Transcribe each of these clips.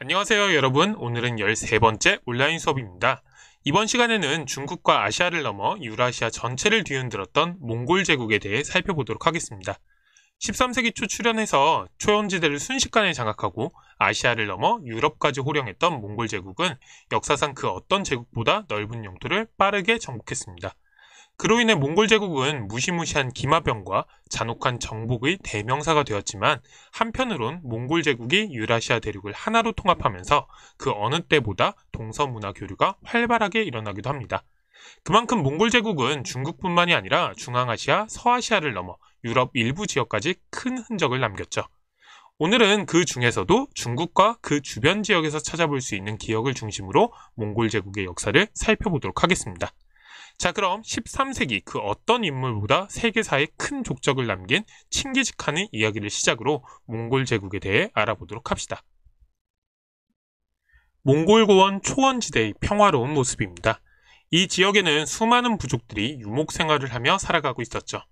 안녕하세요 여러분. 오늘은 13번째 온라인 수업입니다. 이번 시간에는 중국과 아시아를 넘어 유라시아 전체를 뒤흔들었던 몽골 제국에 대해 살펴보도록 하겠습니다. 13세기 초 출현해서 초원지대를 순식간에 장악하고 아시아를 넘어 유럽까지 호령했던 몽골 제국은 역사상 그 어떤 제국보다 넓은 영토를 빠르게 정복했습니다. 그로 인해 몽골 제국은 무시무시한 기마병과 잔혹한 정복의 대명사가 되었지만 한편으론 몽골 제국이 유라시아 대륙을 하나로 통합하면서 그 어느 때보다 동서문화 교류가 활발하게 일어나기도 합니다. 그만큼 몽골 제국은 중국뿐만이 아니라 중앙아시아, 서아시아를 넘어 유럽 일부 지역까지 큰 흔적을 남겼죠. 오늘은 그 중에서도 중국과 그 주변 지역에서 찾아볼 수 있는 기억을 중심으로 몽골 제국의 역사를 살펴보도록 하겠습니다. 자, 그럼 13세기 그 어떤 인물보다 세계사에 큰 족적을 남긴 칭기즈칸의 이야기를 시작으로 몽골 제국에 대해 알아보도록 합시다. 몽골 고원 초원지대의 평화로운 모습입니다. 이 지역에는 수많은 부족들이 유목 생활을 하며 살아가고 있었죠.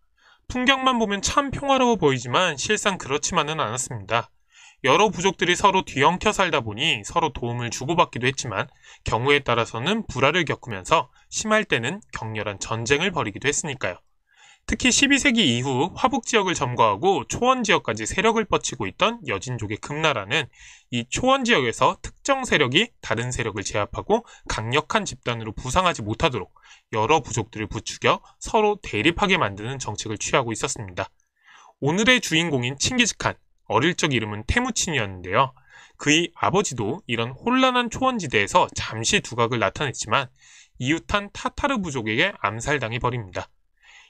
풍경만 보면 참 평화로워 보이지만 실상 그렇지만은 않았습니다. 여러 부족들이 서로 뒤엉켜 살다 보니 서로 도움을 주고받기도 했지만 경우에 따라서는 불화를 겪으면서 심할 때는 격렬한 전쟁을 벌이기도 했으니까요. 특히 12세기 이후 화북 지역을 점거하고 초원 지역까지 세력을 뻗치고 있던 여진족의 금나라는 이 초원 지역에서 특정 세력이 다른 세력을 제압하고 강력한 집단으로 부상하지 못하도록 여러 부족들을 부추겨 서로 대립하게 만드는 정책을 취하고 있었습니다. 오늘의 주인공인 칭기즈칸, 어릴 적 이름은 테무친이었는데요. 그의 아버지도 이런 혼란한 초원지대에서 잠시 두각을 나타냈지만 이웃한 타타르 부족에게 암살당해 버립니다.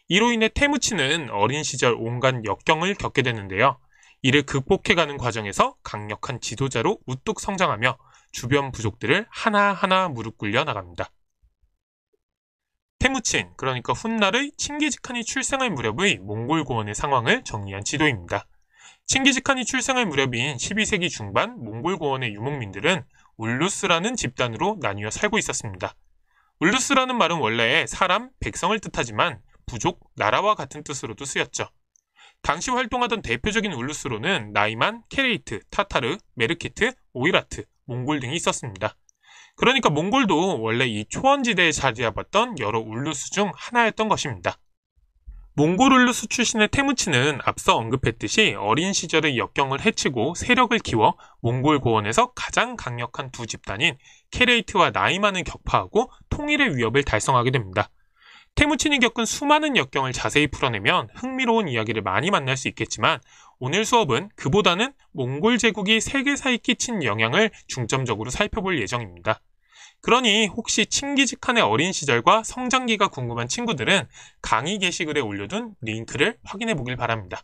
이로 인해 테무친은 어린 시절 온갖 역경을 겪게 되는데요. 이를 극복해가는 과정에서 강력한 지도자로 우뚝 성장하며 주변 부족들을 하나하나 무릎 꿇려 나갑니다. 테무친, 그러니까 훗날의 칭기즈칸이 출생할 무렵의 몽골 고원의 상황을 정리한 지도입니다. 칭기즈칸이 출생할 무렵인 12세기 중반 몽골 고원의 유목민들은 울루스라는 집단으로 나뉘어 살고 있었습니다. 울루스라는 말은 원래 사람, 백성을 뜻하지만 부족, 나라와 같은 뜻으로도 쓰였죠. 당시 활동하던 대표적인 울루스로는 나이만, 케레이트, 타타르, 메르키트, 오이라트, 몽골 등이 있었습니다. 그러니까 몽골도 원래 이 초원지대에 자리 잡았던 여러 울루스 중 하나였던 것입니다. 몽골 울루스 출신의 테무친은 앞서 언급했듯이 어린 시절의 역경을 헤치고 세력을 키워 몽골 고원에서 가장 강력한 두 집단인 케레이트와 나이만을 격파하고 통일의 위협을 달성하게 됩니다. 테무친이 겪은 수많은 역경을 자세히 풀어내면 흥미로운 이야기를 많이 만날 수 있겠지만 오늘 수업은 그보다는 몽골 제국이 세계사에 끼친 영향을 중점적으로 살펴볼 예정입니다. 그러니 혹시 칭기즈칸의 어린 시절과 성장기가 궁금한 친구들은 강의 게시글에 올려둔 링크를 확인해 보길 바랍니다.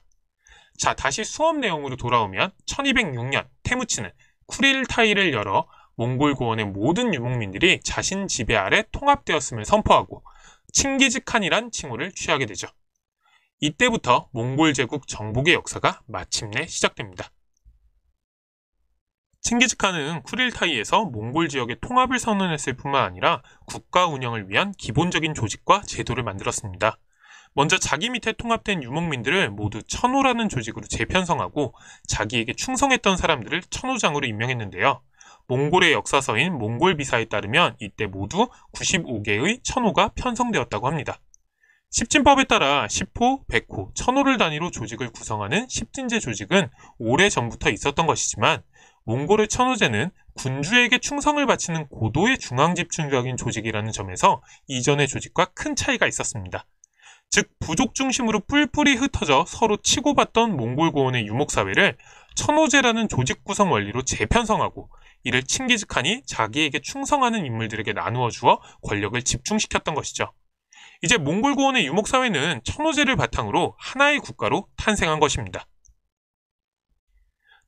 자, 다시 수업 내용으로 돌아오면 1206년 테무친은 쿠릴타이를 열어 몽골 고원의 모든 유목민들이 자신 지배 아래 통합되었음을 선포하고 칭기즈칸이란 칭호를 취하게 되죠. 이때부터 몽골 제국 정복의 역사가 마침내 시작됩니다. 칭기즈칸은 쿠릴타이에서 몽골 지역의 통합을 선언했을 뿐만 아니라 국가 운영을 위한 기본적인 조직과 제도를 만들었습니다. 먼저 자기 밑에 통합된 유목민들을 모두 천호라는 조직으로 재편성하고 자기에게 충성했던 사람들을 천호장으로 임명했는데요. 몽골의 역사서인 몽골비사에 따르면 이때 모두 95개의 천호가 편성되었다고 합니다. 십진법에 따라 10호, 100호, 천호를 단위로 조직을 구성하는 십진제 조직은 오래전부터 있었던 것이지만 몽골의 천호제는 군주에게 충성을 바치는 고도의 중앙집중적인 조직이라는 점에서 이전의 조직과 큰 차이가 있었습니다. 즉 부족 중심으로 뿔뿔이 흩어져 서로 치고받던 몽골 고원의 유목사회를 천호제라는 조직 구성 원리로 재편성하고 이를 칭기즈칸이 자기에게 충성하는 인물들에게 나누어 주어 권력을 집중시켰던 것이죠. 이제 몽골 고원의 유목사회는 천호제를 바탕으로 하나의 국가로 탄생한 것입니다.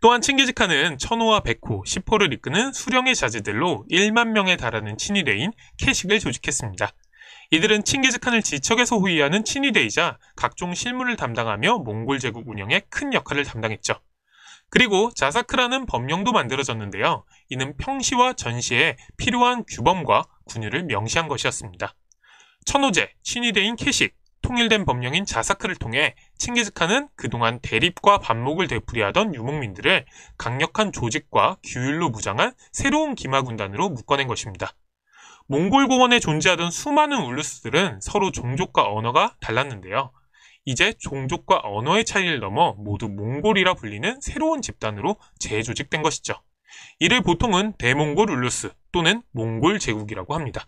또한 칭기즈칸은 천호와 백호, 10호를 이끄는 수령의 자제들로 1만 명에 달하는 친위대인 캐식을 조직했습니다. 이들은 칭기즈칸을 지척에서 호위하는 친위대이자 각종 실무를 담당하며 몽골 제국 운영에 큰 역할을 담당했죠. 그리고 자사크라는 법령도 만들어졌는데요. 이는 평시와 전시에 필요한 규범과 군율을 명시한 것이었습니다. 천호제, 친위대인 캐식, 통일된 법령인 자사크를 통해 칭기즈칸은 그동안 대립과 반목을 되풀이하던 유목민들을 강력한 조직과 규율로 무장한 새로운 기마군단으로 묶어낸 것입니다. 몽골 고원에 존재하던 수많은 울루스들은 서로 종족과 언어가 달랐는데요. 이제 종족과 언어의 차이를 넘어 모두 몽골이라 불리는 새로운 집단으로 재조직된 것이죠. 이를 보통은 대몽골 울루스 또는 몽골 제국이라고 합니다.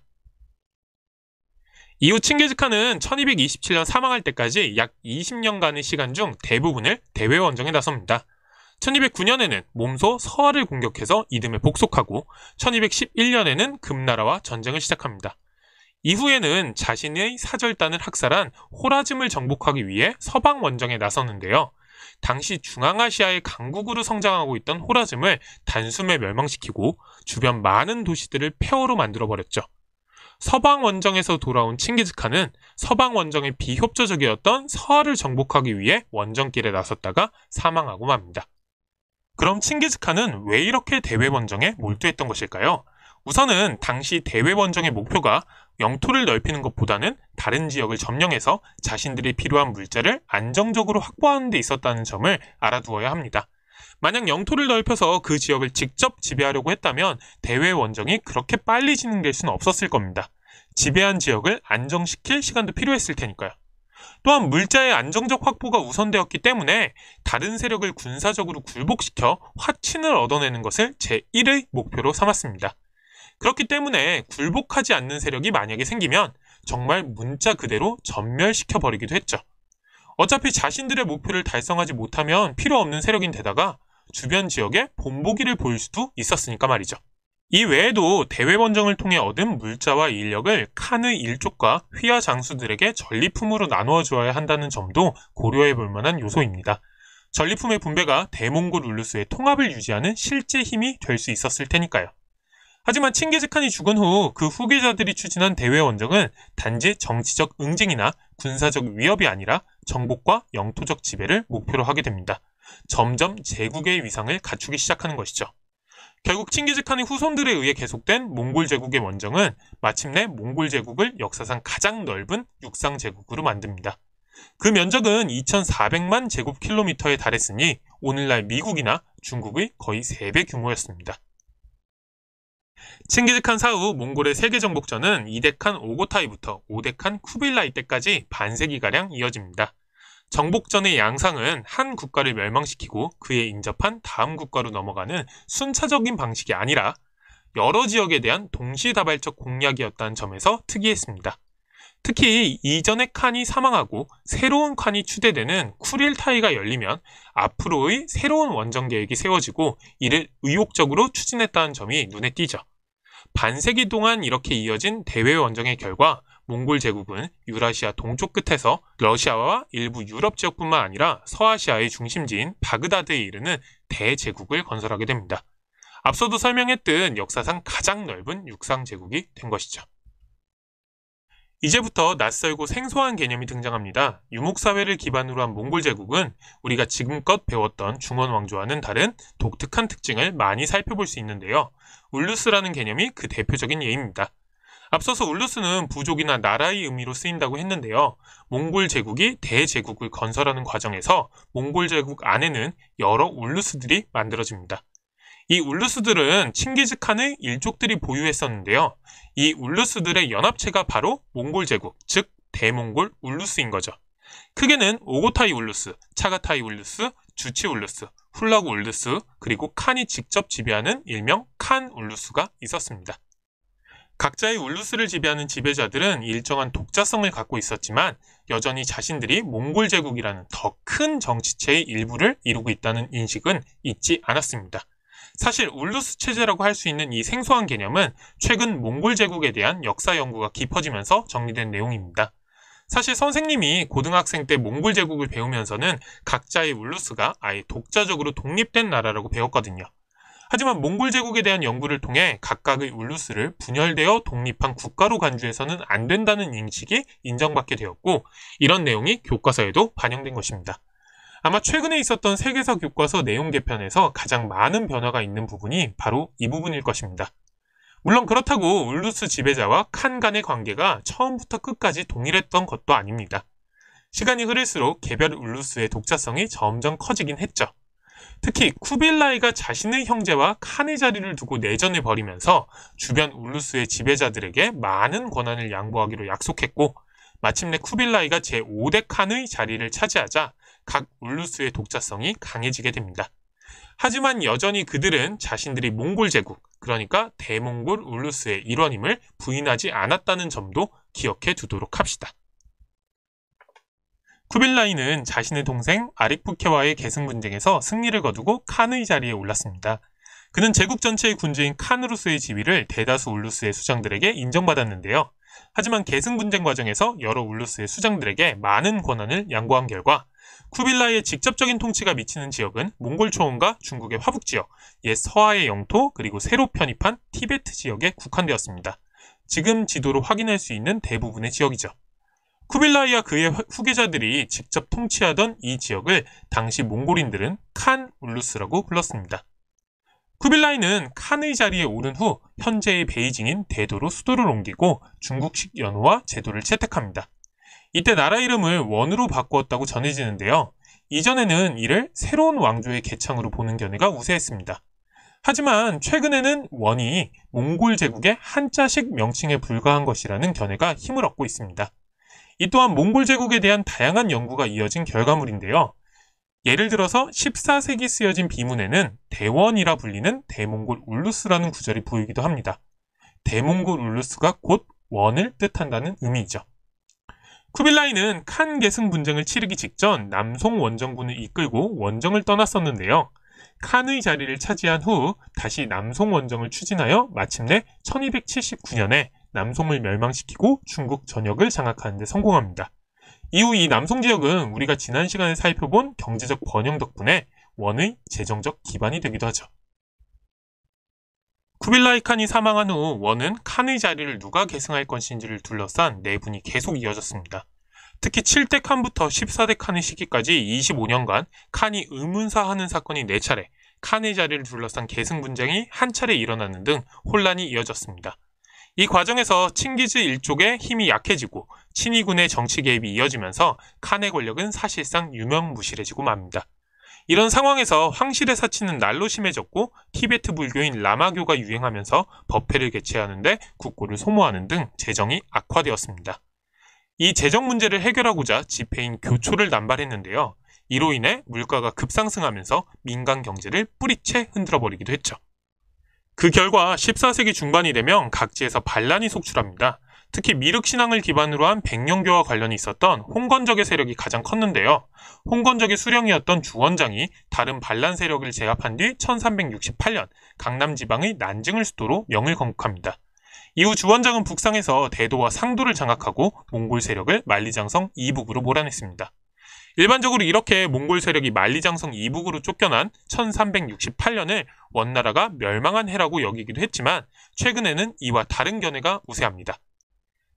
이후 칭기즈칸은 1227년 사망할 때까지 약 20년간의 시간 중 대부분을 대외 원정에 나섭니다. 1209년에는 몸소 서하를 공격해서 이듬해 복속하고 1211년에는 금나라와 전쟁을 시작합니다. 이후에는 자신의 사절단을 학살한 호라즘을 정복하기 위해 서방 원정에 나섰는데요. 당시 중앙아시아의 강국으로 성장하고 있던 호라즘을 단숨에 멸망시키고 주변 많은 도시들을 폐허로 만들어버렸죠. 서방 원정에서 돌아온 칭기즈칸은 서방 원정에 비협조적이었던 서하를 정복하기 위해 원정길에 나섰다가 사망하고 맙니다. 그럼 칭기즈칸은 왜 이렇게 대외 원정에 몰두했던 것일까요? 우선은 당시 대외 원정의 목표가 영토를 넓히는 것보다는 다른 지역을 점령해서 자신들이 필요한 물자를 안정적으로 확보하는 데 있었다는 점을 알아두어야 합니다. 만약 영토를 넓혀서 그 지역을 직접 지배하려고 했다면 대외 원정이 그렇게 빨리 진행될 수는 없었을 겁니다. 지배한 지역을 안정시킬 시간도 필요했을 테니까요. 또한 물자의 안정적 확보가 우선되었기 때문에 다른 세력을 군사적으로 굴복시켜 화친을 얻어내는 것을 제1의 목표로 삼았습니다. 그렇기 때문에 굴복하지 않는 세력이 만약에 생기면 정말 문자 그대로 전멸시켜버리기도 했죠. 어차피 자신들의 목표를 달성하지 못하면 필요 없는 세력인데다가 주변 지역에 본보기를 보일 수도 있었으니까 말이죠. 이 외에도 대외 원정을 통해 얻은 물자와 인력을 칸의 일족과 휘하 장수들에게 전리품으로 나누어 주어야 한다는 점도 고려해 볼 만한 요소입니다. 전리품의 분배가 대몽골 울루스의 통합을 유지하는 실제 힘이 될 수 있었을 테니까요. 하지만 칭기즈칸이 죽은 후 그 후계자들이 추진한 대외 원정은 단지 정치적 응징이나 군사적 위협이 아니라 정복과 영토적 지배를 목표로 하게 됩니다. 점점 제국의 위상을 갖추기 시작하는 것이죠. 결국 칭기즈칸의 후손들에 의해 계속된 몽골 제국의 원정은 마침내 몽골 제국을 역사상 가장 넓은 육상 제국으로 만듭니다. 그 면적은 2,400만 제곱킬로미터에 달했으니 오늘날 미국이나 중국의 거의 3배 규모였습니다. 칭기즈칸 사후 몽골의 세계 정복전은 2대칸 오고타이부터 5대칸 쿠빌라이 때까지 반세기가량 이어집니다. 정복전의 양상은 한 국가를 멸망시키고 그에 인접한 다음 국가로 넘어가는 순차적인 방식이 아니라 여러 지역에 대한 동시다발적 공략이었다는 점에서 특이했습니다. 특히 이전의 칸이 사망하고 새로운 칸이 추대되는 쿠릴타이가 열리면 앞으로의 새로운 원정 계획이 세워지고 이를 의욕적으로 추진했다는 점이 눈에 띄죠. 반세기 동안 이렇게 이어진 대외 원정의 결과 몽골 제국은 유라시아 동쪽 끝에서 러시아와 일부 유럽 지역뿐만 아니라 서아시아의 중심지인 바그다드에 이르는 대제국을 건설하게 됩니다. 앞서도 설명했듯 역사상 가장 넓은 육상 제국이 된 것이죠. 이제부터 낯설고 생소한 개념이 등장합니다. 유목사회를 기반으로 한 몽골 제국은 우리가 지금껏 배웠던 중원 왕조와는 다른 독특한 특징을 많이 살펴볼 수 있는데요. 울루스라는 개념이 그 대표적인 예입니다. 앞서서 울루스는 부족이나 나라의 의미로 쓰인다고 했는데요. 몽골 제국이 대제국을 건설하는 과정에서 몽골 제국 안에는 여러 울루스들이 만들어집니다. 이 울루스들은 칭기즈칸의 일족들이 보유했었는데요. 이 울루스들의 연합체가 바로 몽골 제국, 즉 대몽골 울루스인 거죠. 크게는 오고타이 울루스, 차가타이 울루스, 주치 울루스, 훌라구 울루스, 그리고 칸이 직접 지배하는 일명 칸 울루스가 있었습니다. 각자의 울루스를 지배하는 지배자들은 일정한 독자성을 갖고 있었지만 여전히 자신들이 몽골 제국이라는 더 큰 정치체의 일부를 이루고 있다는 인식은 잊지 않았습니다. 사실 울루스 체제라고 할 수 있는 이 생소한 개념은 최근 몽골 제국에 대한 역사 연구가 깊어지면서 정리된 내용입니다. 사실 선생님이 고등학생 때 몽골 제국을 배우면서는 각자의 울루스가 아예 독자적으로 독립된 나라라고 배웠거든요. 하지만 몽골 제국에 대한 연구를 통해 각각의 울루스를 분열되어 독립한 국가로 간주해서는 안 된다는 인식이 인정받게 되었고 이런 내용이 교과서에도 반영된 것입니다. 아마 최근에 있었던 세계사 교과서 내용 개편에서 가장 많은 변화가 있는 부분이 바로 이 부분일 것입니다. 물론 그렇다고 울루스 지배자와 칸 간의 관계가 처음부터 끝까지 동일했던 것도 아닙니다. 시간이 흐를수록 개별 울루스의 독자성이 점점 커지긴 했죠. 특히 쿠빌라이가 자신의 형제와 칸의 자리를 두고 내전을 벌이면서 주변 울루스의 지배자들에게 많은 권한을 양보하기로 약속했고, 마침내 쿠빌라이가 제5대 칸의 자리를 차지하자 각 울루스의 독자성이 강해지게 됩니다. 하지만 여전히 그들은 자신들이 몽골 제국, 그러니까 대몽골 울루스의 일원임을 부인하지 않았다는 점도 기억해 두도록 합시다. 쿠빌라이는 자신의 동생 아릭부케와의 계승 분쟁에서 승리를 거두고 칸의 자리에 올랐습니다. 그는 제국 전체의 군주인 칸으로서의 지위를 대다수 울루스의 수장들에게 인정받았는데요. 하지만 계승 분쟁 과정에서 여러 울루스의 수장들에게 많은 권한을 양보한 결과 쿠빌라이의 직접적인 통치가 미치는 지역은 몽골 초원과 중국의 화북 지역, 옛 서하의 영토, 그리고 새로 편입한 티베트 지역에 국한되었습니다. 지금 지도로 확인할 수 있는 대부분의 지역이죠. 쿠빌라이와 그의 후계자들이 직접 통치하던 이 지역을 당시 몽골인들은 칸 울루스라고 불렀습니다. 쿠빌라이는 칸의 자리에 오른 후 현재의 베이징인 대도로 수도를 옮기고 중국식 연호와 제도를 채택합니다. 이때 나라 이름을 원으로 바꾸었다고 전해지는데요. 이전에는 이를 새로운 왕조의 개창으로 보는 견해가 우세했습니다. 하지만 최근에는 원이 몽골 제국의 한자식 명칭에 불과한 것이라는 견해가 힘을 얻고 있습니다. 이 또한 몽골 제국에 대한 다양한 연구가 이어진 결과물인데요. 예를 들어서 14세기 쓰여진 비문에는 대원이라 불리는 대몽골 울루스라는 구절이 보이기도 합니다. 대몽골 울루스가 곧 원을 뜻한다는 의미이죠. 쿠빌라이는 칸 계승 분쟁을 치르기 직전 남송 원정군을 이끌고 원정을 떠났었는데요. 칸의 자리를 차지한 후 다시 남송 원정을 추진하여 마침내 1279년에 남송을 멸망시키고 중국 전역을 장악하는 데 성공합니다. 이후 이 남송 지역은 우리가 지난 시간에 살펴본 경제적 번영 덕분에 원의 재정적 기반이 되기도 하죠. 쿠빌라이 칸이 사망한 후 원은 칸의 자리를 누가 계승할 것인지를 둘러싼 내분이 계속 이어졌습니다. 특히 7대 칸부터 14대 칸의 시기까지 25년간 칸이 의문사하는 사건이 4차례, 칸의 자리를 둘러싼 계승 분쟁이 한 차례 일어나는 등 혼란이 이어졌습니다. 이 과정에서 칭기즈 일족의 힘이 약해지고 친위군의 정치 개입이 이어지면서 칸의 권력은 사실상 유명무실해지고 맙니다. 이런 상황에서 황실의 사치는 날로 심해졌고 티베트 불교인 라마교가 유행하면서 법회를 개최하는데 국고를 소모하는 등 재정이 악화되었습니다. 이 재정 문제를 해결하고자 지폐인 교초를 남발했는데요. 이로 인해 물가가 급상승하면서 민간 경제를 뿌리채 흔들어버리기도 했죠. 그 결과 14세기 중반이 되면 각지에서 반란이 속출합니다. 특히 미륵 신앙을 기반으로 한 백령교와 관련이 있었던 홍건적의 세력이 가장 컸는데요. 홍건적의 수령이었던 주원장이 다른 반란 세력을 제압한 뒤 1368년 강남 지방의 난징을 수도로 명을 건국합니다. 이후 주원장은 북상에서 대도와 상도를 장악하고 몽골 세력을 만리장성 이북으로 몰아냈습니다. 일반적으로 이렇게 몽골 세력이 만리장성 이북으로 쫓겨난 1368년을 원나라가 멸망한 해라고 여기기도 했지만 최근에는 이와 다른 견해가 우세합니다.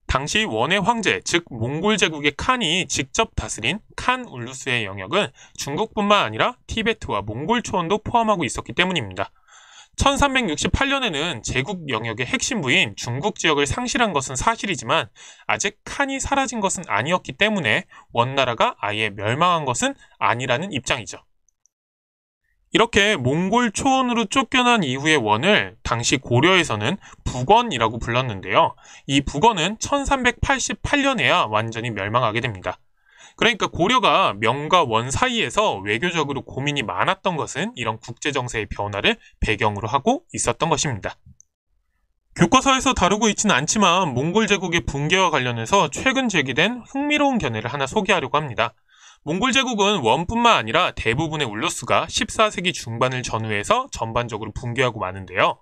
당시 원의 황제, 즉 몽골 제국의 칸이 직접 다스린 칸 울루스의 영역은 중국뿐만 아니라 티베트와 몽골 초원도 포함하고 있었기 때문입니다. 1368년에는 제국 영역의 핵심 부인 중국 지역을 상실한 것은 사실이지만 아직 칸이 사라진 것은 아니었기 때문에 원나라가 아예 멸망한 것은 아니라는 입장이죠. 이렇게 몽골 초원으로 쫓겨난 이후의 원을 당시 고려에서는 북원이라고 불렀는데요. 이 북원은 1388년에야 완전히 멸망하게 됩니다. 그러니까 고려가 명과 원 사이에서 외교적으로 고민이 많았던 것은 이런 국제정세의 변화를 배경으로 하고 있었던 것입니다. 교과서에서 다루고 있지는 않지만 몽골 제국의 붕괴와 관련해서 최근 제기된 흥미로운 견해를 하나 소개하려고 합니다. 몽골 제국은 원뿐만 아니라 대부분의 울루스가 14세기 중반을 전후해서 전반적으로 붕괴하고 마는데요.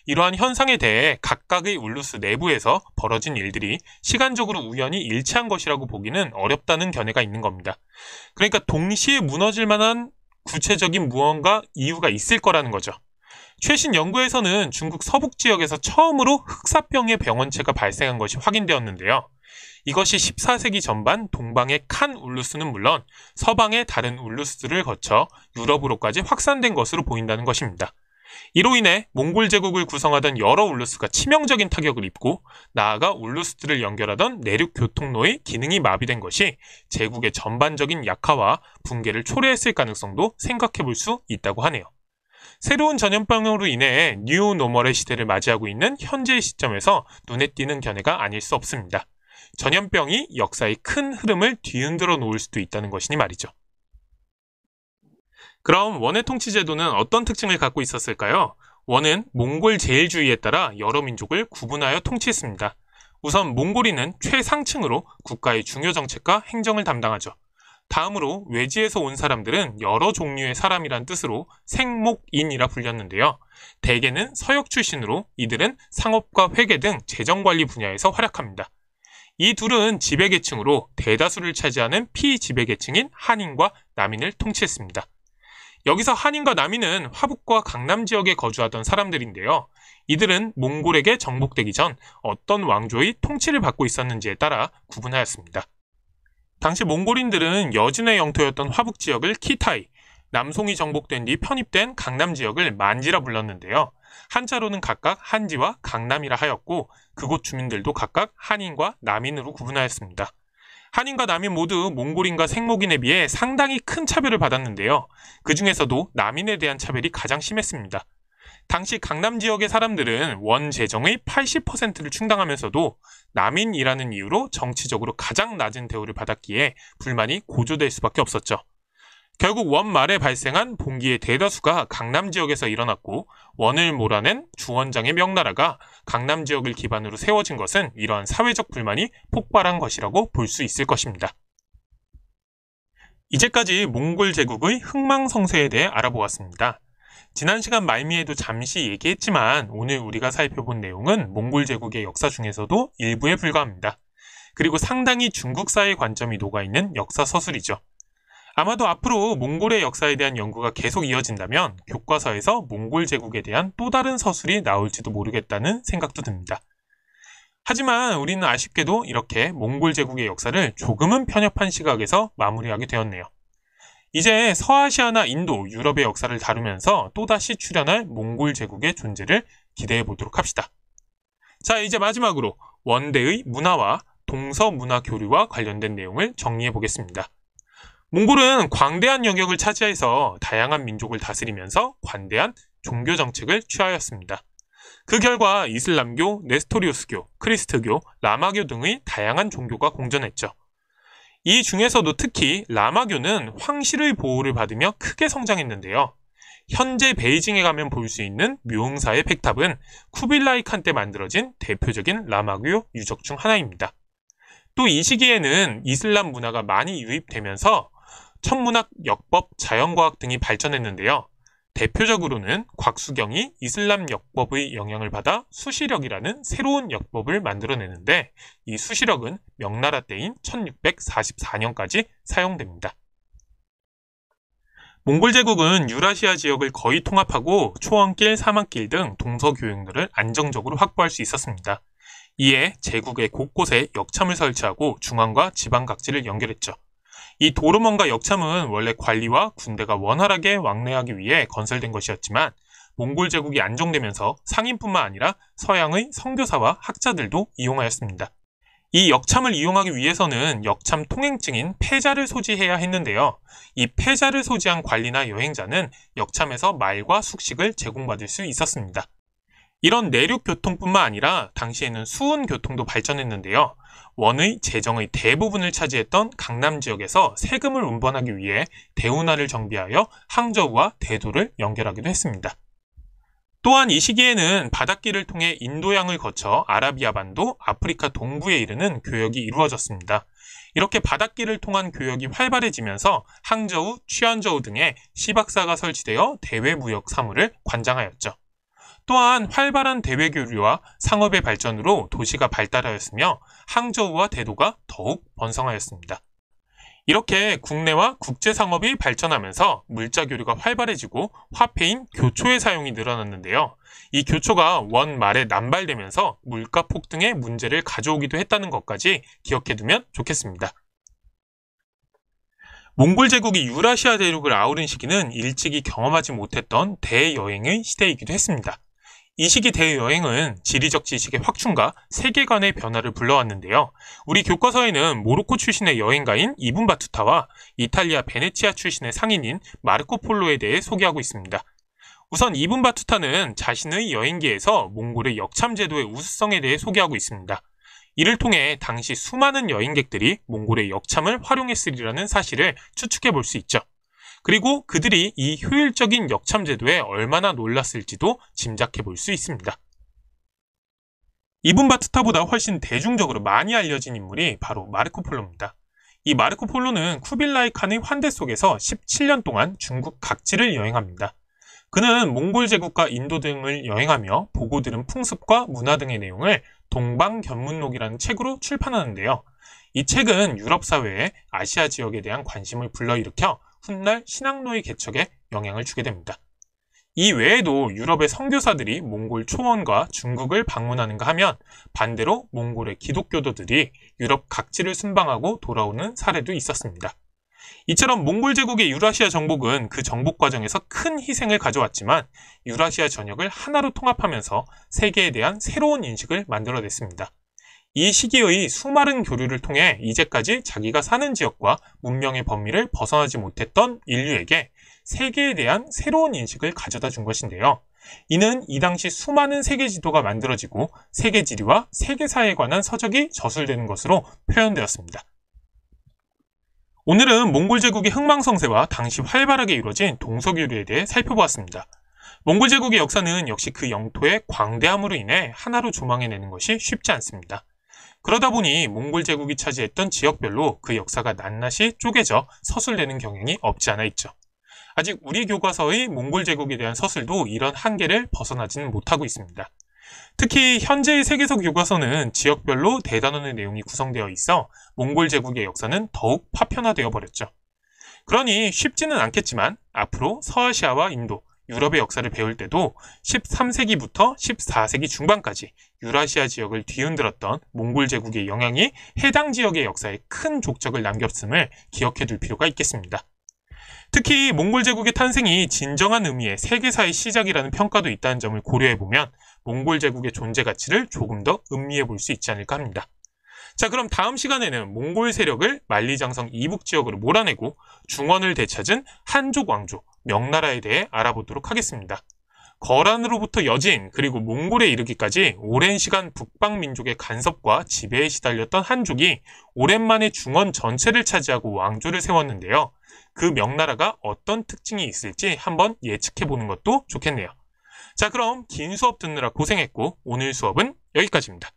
이러한 현상에 대해 각각의 울루스 내부에서 벌어진 일들이 시간적으로 우연히 일치한 것이라고 보기는 어렵다는 견해가 있는 겁니다. 그러니까 동시에 무너질 만한 구체적인 무언가 이유가 있을 거라는 거죠. 최신 연구에서는 중국 서북 지역에서 처음으로 흑사병의 병원체가 발생한 것이 확인되었는데요. 이것이 14세기 전반 동방의 칸 울루스는 물론 서방의 다른 울루스들을 거쳐 유럽으로까지 확산된 것으로 보인다는 것입니다. 이로 인해 몽골 제국을 구성하던 여러 울루스가 치명적인 타격을 입고 나아가 울루스들을 연결하던 내륙 교통로의 기능이 마비된 것이 제국의 전반적인 약화와 붕괴를 초래했을 가능성도 생각해 볼 수 있다고 하네요. 새로운 전염병으로 인해 뉴 노멀의 시대를 맞이하고 있는 현재의 시점에서 눈에 띄는 견해가 아닐 수 없습니다. 전염병이 역사의 큰 흐름을 뒤흔들어 놓을 수도 있다는 것이니 말이죠. 그럼 원의 통치 제도는 어떤 특징을 갖고 있었을까요? 원은 몽골 제일주의에 따라 여러 민족을 구분하여 통치했습니다. 우선 몽골인은 최상층으로 국가의 중요 정책과 행정을 담당하죠. 다음으로 외지에서 온 사람들은 여러 종류의 사람이란 뜻으로 생목인이라 불렸는데요. 대개는 서역 출신으로 이들은 상업과 회계 등 재정관리 분야에서 활약합니다. 이 둘은 지배계층으로 대다수를 차지하는 피지배계층인 한인과 남인을 통치했습니다. 여기서 한인과 남인은 화북과 강남 지역에 거주하던 사람들인데요. 이들은 몽골에게 정복되기 전 어떤 왕조의 통치를 받고 있었는지에 따라 구분하였습니다. 당시 몽골인들은 여진의 영토였던 화북 지역을 키타이, 남송이 정복된 뒤 편입된 강남 지역을 만지라 불렀는데요. 한자로는 각각 한지와 강남이라 하였고 그곳 주민들도 각각 한인과 남인으로 구분하였습니다. 한인과 남인 모두 몽골인과 생목인에 비해 상당히 큰 차별을 받았는데요. 그 중에서도 남인에 대한 차별이 가장 심했습니다. 당시 강남 지역의 사람들은 원 재정의 80%를 충당하면서도 남인이라는 이유로 정치적으로 가장 낮은 대우를 받았기에 불만이 고조될 수밖에 없었죠. 결국 원 말에 발생한 봉기의 대다수가 강남 지역에서 일어났고 원을 몰아낸 주원장의 명나라가 강남 지역을 기반으로 세워진 것은 이러한 사회적 불만이 폭발한 것이라고 볼 수 있을 것입니다. 이제까지 몽골 제국의 흥망성쇠에 대해 알아보았습니다. 지난 시간 말미에도 잠시 얘기했지만 오늘 우리가 살펴본 내용은 몽골 제국의 역사 중에서도 일부에 불과합니다. 그리고 상당히 중국사의 관점이 녹아있는 역사 서술이죠. 아마도 앞으로 몽골의 역사에 대한 연구가 계속 이어진다면 교과서에서 몽골 제국에 대한 또 다른 서술이 나올지도 모르겠다는 생각도 듭니다. 하지만 우리는 아쉽게도 이렇게 몽골 제국의 역사를 조금은 편협한 시각에서 마무리하게 되었네요. 이제 서아시아나 인도, 유럽의 역사를 다루면서 또다시 출현할 몽골 제국의 존재를 기대해 보도록 합시다. 자, 이제 마지막으로 원대의 문화와 동서문화 교류와 관련된 내용을 정리해 보겠습니다. 몽골은 광대한 영역을 차지해서 다양한 민족을 다스리면서 관대한 종교 정책을 취하였습니다. 그 결과 이슬람교, 네스토리우스교, 크리스트교, 라마교 등의 다양한 종교가 공존했죠. 이 중에서도 특히 라마교는 황실의 보호를 받으며 크게 성장했는데요. 현재 베이징에 가면 볼 수 있는 묘흥사의 백탑은 쿠빌라이 칸 때 만들어진 대표적인 라마교 유적 중 하나입니다. 또 이 시기에는 이슬람 문화가 많이 유입되면서 천문학, 역법, 자연과학 등이 발전했는데요. 대표적으로는 곽수경이 이슬람 역법의 영향을 받아 수시력이라는 새로운 역법을 만들어내는데 이 수시력은 명나라 때인 1644년까지 사용됩니다. 몽골 제국은 유라시아 지역을 거의 통합하고 초원길, 사막길 등 동서교역로를 안정적으로 확보할 수 있었습니다. 이에 제국의 곳곳에 역참을 설치하고 중앙과 지방 각지를 연결했죠. 이 도로망과 역참은 원래 관리와 군대가 원활하게 왕래하기 위해 건설된 것이었지만 몽골 제국이 안정되면서 상인뿐만 아니라 서양의 선교사와 학자들도 이용하였습니다. 이 역참을 이용하기 위해서는 역참 통행증인 패자를 소지해야 했는데요. 이 패자를 소지한 관리나 여행자는 역참에서 말과 숙식을 제공받을 수 있었습니다. 이런 내륙 교통뿐만 아니라 당시에는 수운 교통도 발전했는데요. 원의 재정의 대부분을 차지했던 강남 지역에서 세금을 운반하기 위해 대운하를 정비하여 항저우와 대도를 연결하기도 했습니다. 또한 이 시기에는 바닷길을 통해 인도양을 거쳐 아라비아 반도, 아프리카 동부에 이르는 교역이 이루어졌습니다. 이렇게 바닷길을 통한 교역이 활발해지면서 항저우, 취안저우 등의 시박사가 설치되어 대외무역 사무를 관장하였죠. 또한 활발한 대외교류와 상업의 발전으로 도시가 발달하였으며 항저우와 대도가 더욱 번성하였습니다. 이렇게 국내와 국제상업이 발전하면서 물자교류가 활발해지고 화폐인 교초의 사용이 늘어났는데요. 이 교초가 원 말에 남발되면서 물가 폭등의 문제를 가져오기도 했다는 것까지 기억해두면 좋겠습니다. 몽골 제국이 유라시아 대륙을 아우른 시기는 일찍이 경험하지 못했던 대여행의 시대이기도 했습니다. 이 시기 대여행은 지리적 지식의 확충과 세계관의 변화를 불러왔는데요. 우리 교과서에는 모로코 출신의 여행가인 이븐 바투타와 이탈리아 베네치아 출신의 상인인 마르코 폴로에 대해 소개하고 있습니다. 우선 이븐 바투타는 자신의 여행기에서 몽골의 역참 제도의 우수성에 대해 소개하고 있습니다. 이를 통해 당시 수많은 여행객들이 몽골의 역참을 활용했으리라는 사실을 추측해 볼 수 있죠. 그리고 그들이 이 효율적인 역참 제도에 얼마나 놀랐을지도 짐작해 볼 수 있습니다. 이븐 바투타보다 훨씬 대중적으로 많이 알려진 인물이 바로 마르코 폴로입니다. 이 마르코 폴로는 쿠빌라이 칸의 환대 속에서 17년 동안 중국 각지를 여행합니다. 그는 몽골 제국과 인도 등을 여행하며 보고 들은 풍습과 문화 등의 내용을 동방견문록이라는 책으로 출판하는데요. 이 책은 유럽 사회에 아시아 지역에 대한 관심을 불러일으켜 훗날 신학로의 개척에 영향을 주게 됩니다. 이 외에도 유럽의 선교사들이 몽골 초원과 중국을 방문하는가 하면 반대로 몽골의 기독교도들이 유럽 각지를 순방하고 돌아오는 사례도 있었습니다. 이처럼 몽골 제국의 유라시아 정복은 그 정복 과정에서 큰 희생을 가져왔지만 유라시아 전역을 하나로 통합하면서 세계에 대한 새로운 인식을 만들어냈습니다. 이 시기의 수많은 교류를 통해 이제까지 자기가 사는 지역과 문명의 범위를 벗어나지 못했던 인류에게 세계에 대한 새로운 인식을 가져다 준 것인데요. 이는 이 당시 수많은 세계 지도가 만들어지고 세계 지리와 세계사에 관한 서적이 저술되는 것으로 표현되었습니다. 오늘은 몽골 제국의 흥망성쇠와 당시 활발하게 이루어진 동서교류에 대해 살펴보았습니다. 몽골 제국의 역사는 역시 그 영토의 광대함으로 인해 하나로 조망해내는 것이 쉽지 않습니다. 그러다 보니 몽골 제국이 차지했던 지역별로 그 역사가 낱낱이 쪼개져 서술되는 경향이 없지 않아 있죠. 아직 우리 교과서의 몽골 제국에 대한 서술도 이런 한계를 벗어나지는 못하고 있습니다. 특히 현재의 세계서 교과서는 지역별로 대단원의 내용이 구성되어 있어 몽골 제국의 역사는 더욱 파편화되어 버렸죠. 그러니 쉽지는 않겠지만 앞으로 서아시아와 인도, 유럽의 역사를 배울 때도 13세기부터 14세기 중반까지 유라시아 지역을 뒤흔들었던 몽골 제국의 영향이 해당 지역의 역사에 큰 족적을 남겼음을 기억해 둘 필요가 있겠습니다. 특히 몽골 제국의 탄생이 진정한 의미의 세계사의 시작이라는 평가도 있다는 점을 고려해보면 몽골 제국의 존재 가치를 조금 더 음미해 볼 수 있지 않을까 합니다. 자, 그럼 다음 시간에는 몽골 세력을 만리장성 이북 지역으로 몰아내고 중원을 되찾은 한족 왕조, 명나라에 대해 알아보도록 하겠습니다. 거란으로부터 여진 그리고 몽골에 이르기까지 오랜 시간 북방 민족의 간섭과 지배에 시달렸던 한족이 오랜만에 중원 전체를 차지하고 왕조를 세웠는데요. 그 명나라가 어떤 특징이 있을지 한번 예측해보는 것도 좋겠네요. 자, 그럼 긴 수업 듣느라 고생했고 오늘 수업은 여기까지입니다.